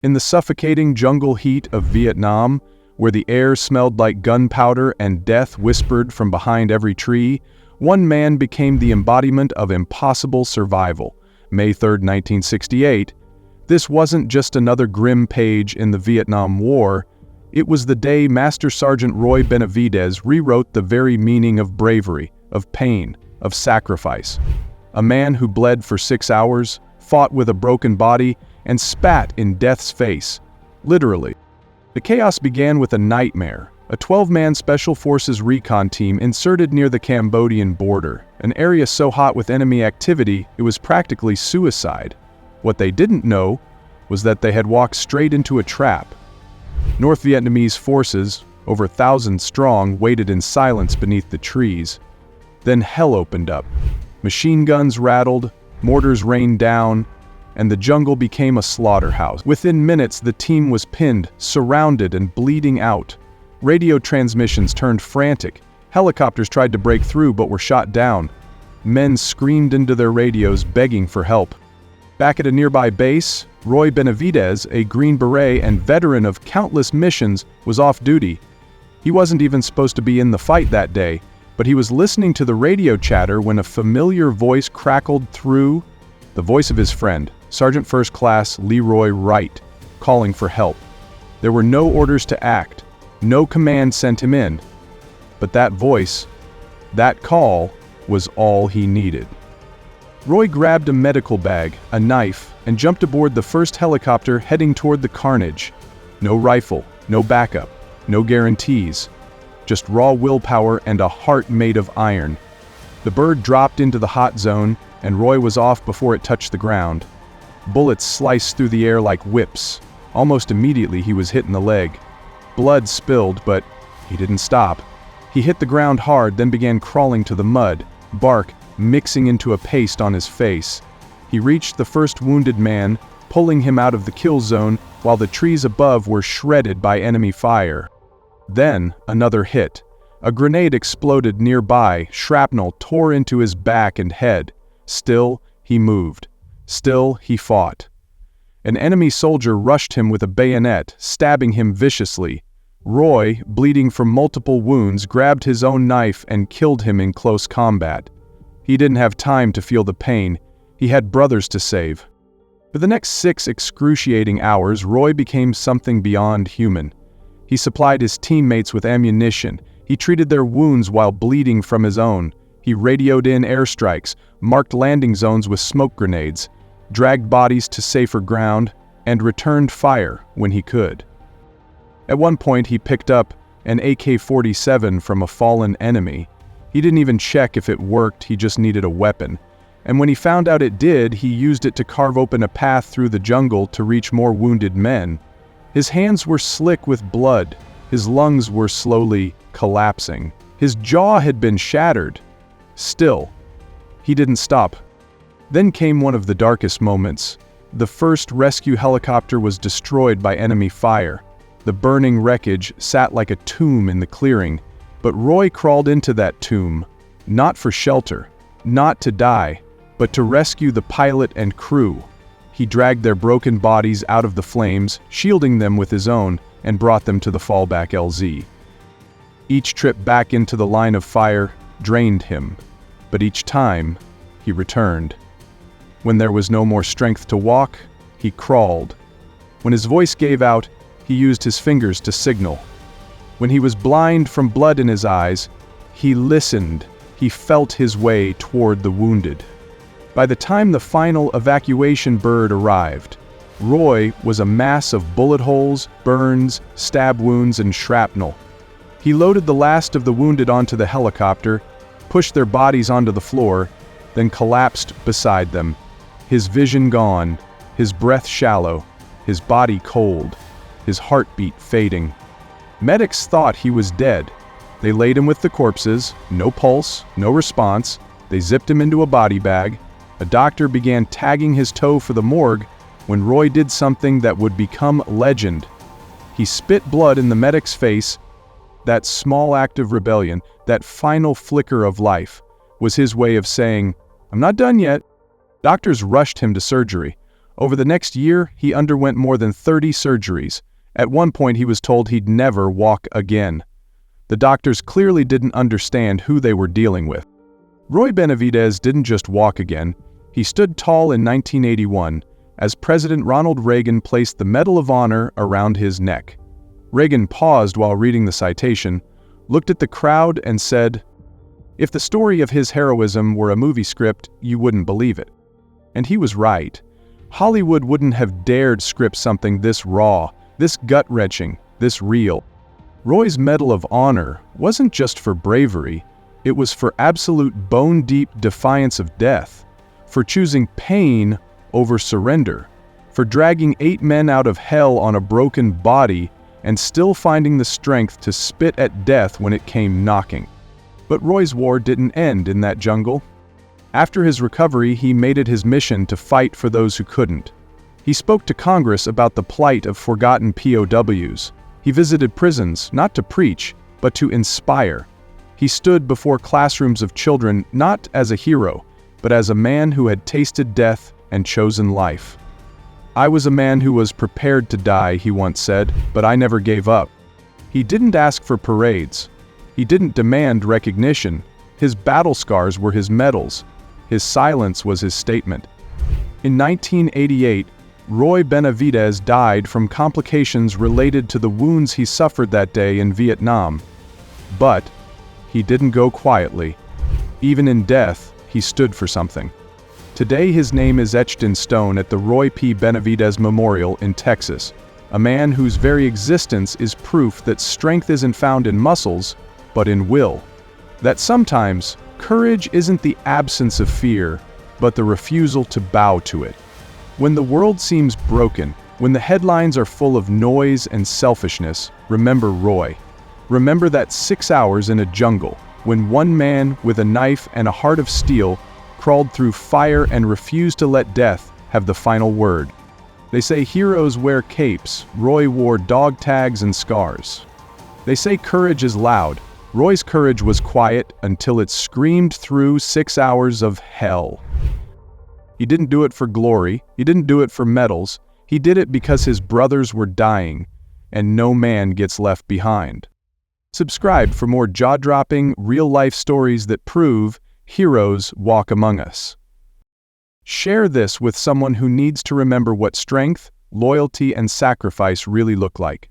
In the suffocating jungle heat of Vietnam, where the air smelled like gunpowder and death whispered from behind every tree, one man became the embodiment of impossible survival. May 3, 1968. This wasn't just another grim page in the Vietnam War. It was the day Master Sergeant Roy Benavidez rewrote the very meaning of bravery, of pain, of sacrifice. A man who bled for 6 hours, fought with a broken body, and spat in death's face. Literally. The chaos began with a nightmare. A 12-man Special Forces recon team inserted near the Cambodian border, an area so hot with enemy activity it was practically suicide. What they didn't know was that they had walked straight into a trap. North Vietnamese forces, over 1,000 strong, waited in silence beneath the trees. Then hell opened up. Machine guns rattled, mortars rained down, and the jungle became a slaughterhouse. Within minutes, the team was pinned, surrounded, and bleeding out. Radio transmissions turned frantic. Helicopters tried to break through but were shot down. Men screamed into their radios, begging for help. Back at a nearby base, Roy Benavidez, a Green Beret and veteran of countless missions, was off duty. He wasn't even supposed to be in the fight that day, but he was listening to the radio chatter when a familiar voice crackled through. The voice of his friend, Sergeant First Class Leroy Wright, calling for help. There were no orders to act, no command sent him in. But that voice, that call, was all he needed. Roy grabbed a medical bag, a knife, and jumped aboard the first helicopter heading toward the carnage. No rifle, no backup, no guarantees. Just raw willpower and a heart made of iron. The bird dropped into the hot zone, and Roy was off before it touched the ground. Bullets sliced through the air like whips. Almost immediately he was hit in the leg. Blood spilled, but he didn't stop. He hit the ground hard, then began crawling to the mud, bark mixing into a paste on his face. He reached the first wounded man, pulling him out of the kill zone while the trees above were shredded by enemy fire. Then another hit. A grenade exploded nearby, shrapnel tore into his back and head. Still, he moved. Still, he fought. An enemy soldier rushed him with a bayonet, stabbing him viciously. Roy, bleeding from multiple wounds, grabbed his own knife and killed him in close combat. He didn't have time to feel the pain. He had brothers to save. For the next 6 excruciating hours, Roy became something beyond human. He supplied his teammates with ammunition. He treated their wounds while bleeding from his own. He radioed in airstrikes, marked landing zones with smoke grenades, dragged bodies to safer ground, and returned fire when he could. At one point, he picked up an AK-47 from a fallen enemy. He didn't even check if it worked, he just needed a weapon. And when he found out it did, he used it to carve open a path through the jungle to reach more wounded men. His hands were slick with blood. His lungs were slowly collapsing. His jaw had been shattered. Still, he didn't stop. Then came one of the darkest moments. The first rescue helicopter was destroyed by enemy fire. The burning wreckage sat like a tomb in the clearing, but Roy crawled into that tomb, not for shelter, not to die, but to rescue the pilot and crew. He dragged their broken bodies out of the flames, shielding them with his own, and brought them to the fallback LZ. Each trip back into the line of fire drained him, but each time, he returned. When there was no more strength to walk, he crawled. When his voice gave out, he used his fingers to signal. When he was blind from blood in his eyes, he listened. He felt his way toward the wounded. By the time the final evacuation bird arrived, Roy was a mass of bullet holes, burns, stab wounds, and shrapnel. He loaded the last of the wounded onto the helicopter, pushed their bodies onto the floor, then collapsed beside them, his vision gone, his breath shallow, his body cold, his heartbeat fading. Medics thought he was dead. They laid him with the corpses, no pulse, no response. They zipped him into a body bag. A doctor began tagging his toe for the morgue when Roy did something that would become legend. He spit blood in the medic's face. That small act of rebellion, that final flicker of life, was his way of saying, "I'm not done yet." Doctors rushed him to surgery. Over the next year, he underwent more than 30 surgeries. At one point, he was told he'd never walk again. The doctors clearly didn't understand who they were dealing with. Roy Benavidez didn't just walk again. He stood tall in 1981 as President Ronald Reagan placed the Medal of Honor around his neck. Reagan paused while reading the citation, looked at the crowd and said, "If the story of his heroism were a movie script, you wouldn't believe it." And he was right. Hollywood wouldn't have dared script something this raw, this gut-wrenching, this real. Roy's Medal of Honor wasn't just for bravery, it was for absolute bone-deep defiance of death, for choosing pain over surrender, for dragging 8 men out of hell on a broken body and still finding the strength to spit at death when it came knocking. But Roy's war didn't end in that jungle. After his recovery, he made it his mission to fight for those who couldn't. He spoke to Congress about the plight of forgotten POWs. He visited prisons, not to preach, but to inspire. He stood before classrooms of children not as a hero, but as a man who had tasted death and chosen life. "I was a man who was prepared to die," he once said, "but I never gave up." He didn't ask for parades. He didn't demand recognition. His battle scars were his medals. His silence was his statement. In 1988, Roy Benavidez died from complications related to the wounds he suffered that day in Vietnam. But he didn't go quietly. Even in death, he stood for something. Today his name is etched in stone at the Roy P. Benavidez Memorial in Texas, a man whose very existence is proof that strength isn't found in muscles, but in will. That sometimes, courage isn't the absence of fear, but the refusal to bow to it. When the world seems broken, when the headlines are full of noise and selfishness, remember Roy. Remember that 6 hours in a jungle, when one man with a knife and a heart of steel crawled through fire and refused to let death have the final word. They say heroes wear capes, Roy wore dog tags and scars. They say courage is loud. Roy's courage was quiet until it screamed through 6 hours of hell. He didn't do it for glory, he didn't do it for medals, he did it because his brothers were dying, and no man gets left behind. Subscribe for more jaw-dropping, real-life stories that prove heroes walk among us. Share this with someone who needs to remember what strength, loyalty, and sacrifice really look like.